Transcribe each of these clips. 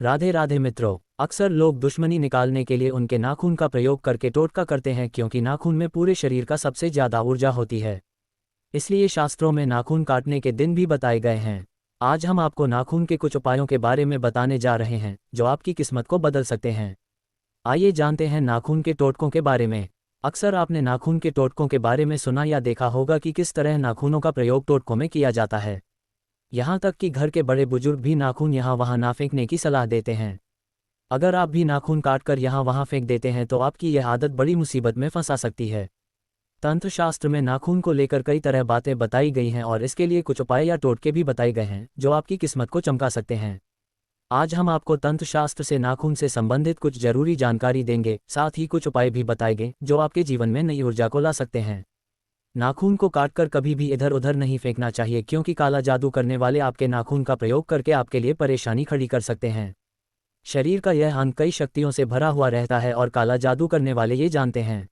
राधे राधे मित्रों। अक्सर लोग दुश्मनी निकालने के लिए उनके नाखून का प्रयोग करके टोटका करते हैं, क्योंकि नाखून में पूरे शरीर का सबसे ज्यादा ऊर्जा होती है। इसलिए शास्त्रों में नाखून काटने के दिन भी बताए गए हैं। आज हम आपको नाखून के कुछ उपायों के बारे में बताने जा रहे हैं जो आपकी किस्मत को बदल सकते हैं। आइए जानते हैं नाखून के टोटकों के बारे में। अक्सर आपने नाखून के टोटकों के बारे में सुना या देखा होगा कि किस तरह नाखूनों का प्रयोग टोटकों में किया जाता है। यहाँ तक कि घर के बड़े बुजुर्ग भी नाखून यहाँ वहाँ ना फेंकने की सलाह देते हैं। अगर आप भी नाखून काटकर यहाँ वहाँ फेंक देते हैं तो आपकी यह आदत बड़ी मुसीबत में फंसा सकती है। तंत्र शास्त्र में नाखून को लेकर कई तरह बातें बताई गई हैं और इसके लिए कुछ उपाय या टोटके भी बताए गए हैं जो आपकी किस्मत को चमका सकते हैं। आज हम आपको तंत्र शास्त्र से नाखून से संबंधित कुछ जरूरी जानकारी देंगे, साथ ही कुछ उपाय भी बताएंगे जो आपके जीवन में नई ऊर्जा को ला सकते हैं। नाखून को काटकर कभी भी इधर उधर नहीं फेंकना चाहिए, क्योंकि काला जादू करने वाले आपके नाखून का प्रयोग करके आपके लिए परेशानी खड़ी कर सकते हैं। शरीर का यह अंग कई शक्तियों से भरा हुआ रहता है और काला जादू करने वाले ये जानते हैं।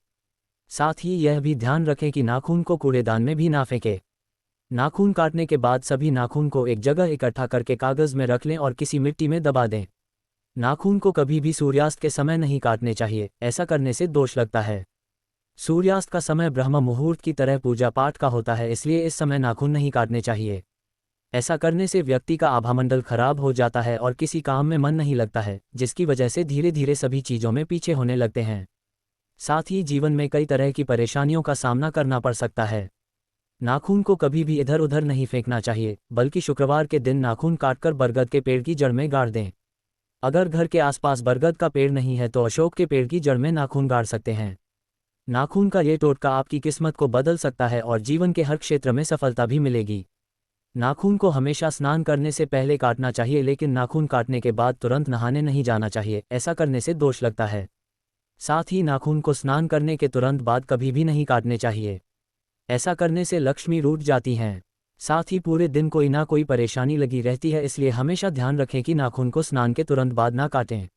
साथ ही यह भी ध्यान रखें कि नाखून को कूड़ेदान में भी ना फेंकें। नाखून काटने के बाद सभी नाखून को एक जगह इकट्ठा करके कागज में रख लें और किसी मिट्टी में दबा दें। नाखून को कभी भी सूर्यास्त के समय नहीं काटने चाहिए, ऐसा करने से दोष लगता है। सूर्यास्त का समय ब्रह्म मुहूर्त की तरह पूजा पाठ का होता है, इसलिए इस समय नाखून नहीं काटने चाहिए। ऐसा करने से व्यक्ति का आभामंडल खराब हो जाता है और किसी काम में मन नहीं लगता है, जिसकी वजह से धीरे धीरे सभी चीज़ों में पीछे होने लगते हैं। साथ ही जीवन में कई तरह की परेशानियों का सामना करना पड़ सकता है। नाखून को कभी भी इधर उधर नहीं फेंकना चाहिए, बल्कि शुक्रवार के दिन नाखून काटकर बरगद के पेड़ की जड़ में गाड़ दें। अगर घर के आसपास बरगद का पेड़ नहीं है तो अशोक के पेड़ की जड़ में नाखून गाड़ सकते हैं। नाखून का ये टोटका आपकी किस्मत को बदल सकता है और जीवन के हर क्षेत्र में सफलता भी मिलेगी। नाखून को हमेशा स्नान करने से पहले काटना चाहिए, लेकिन नाखून काटने के बाद तुरंत नहाने नहीं जाना चाहिए, ऐसा करने से दोष लगता है। साथ ही नाखून को स्नान करने के तुरंत बाद कभी भी नहीं काटने चाहिए, ऐसा करने से लक्ष्मी रूठ जाती हैं। साथ ही पूरे दिन कोई ना कोई परेशानी लगी रहती है, इसलिए हमेशा ध्यान रखें कि नाखून को स्नान के तुरंत बाद ना काटें।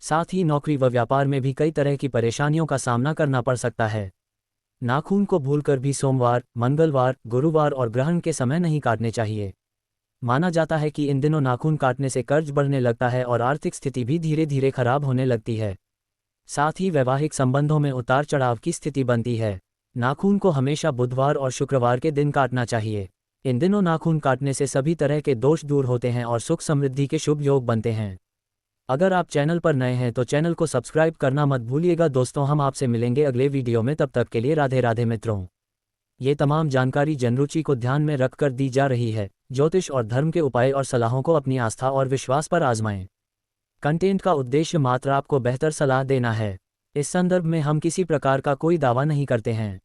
साथ ही नौकरी व व्यापार में भी कई तरह की परेशानियों का सामना करना पड़ सकता है। नाखून को भूलकर भी सोमवार, मंगलवार, गुरुवार और ग्रहण के समय नहीं काटने चाहिए। माना जाता है कि इन दिनों नाखून काटने से कर्ज बढ़ने लगता है और आर्थिक स्थिति भी धीरे धीरे खराब होने लगती है। साथ ही वैवाहिक संबंधों में उतार चढ़ाव की स्थिति बनती है। नाखून को हमेशा बुधवार और शुक्रवार के दिन काटना चाहिए। इन दिनों नाखून काटने से सभी तरह के दोष दूर होते हैं और सुख समृद्धि के शुभ योग बनते हैं। अगर आप चैनल पर नए हैं तो चैनल को सब्सक्राइब करना मत भूलिएगा। दोस्तों, हम आपसे मिलेंगे अगले वीडियो में, तब तक के लिए राधे राधे मित्रों। ये तमाम जानकारी जनरुचि को ध्यान में रखकर दी जा रही है। ज्योतिष और धर्म के उपाय और सलाहों को अपनी आस्था और विश्वास पर आजमाएं। कंटेंट का उद्देश्य मात्र आपको बेहतर सलाह देना है। इस संदर्भ में हम किसी प्रकार का कोई दावा नहीं करते हैं।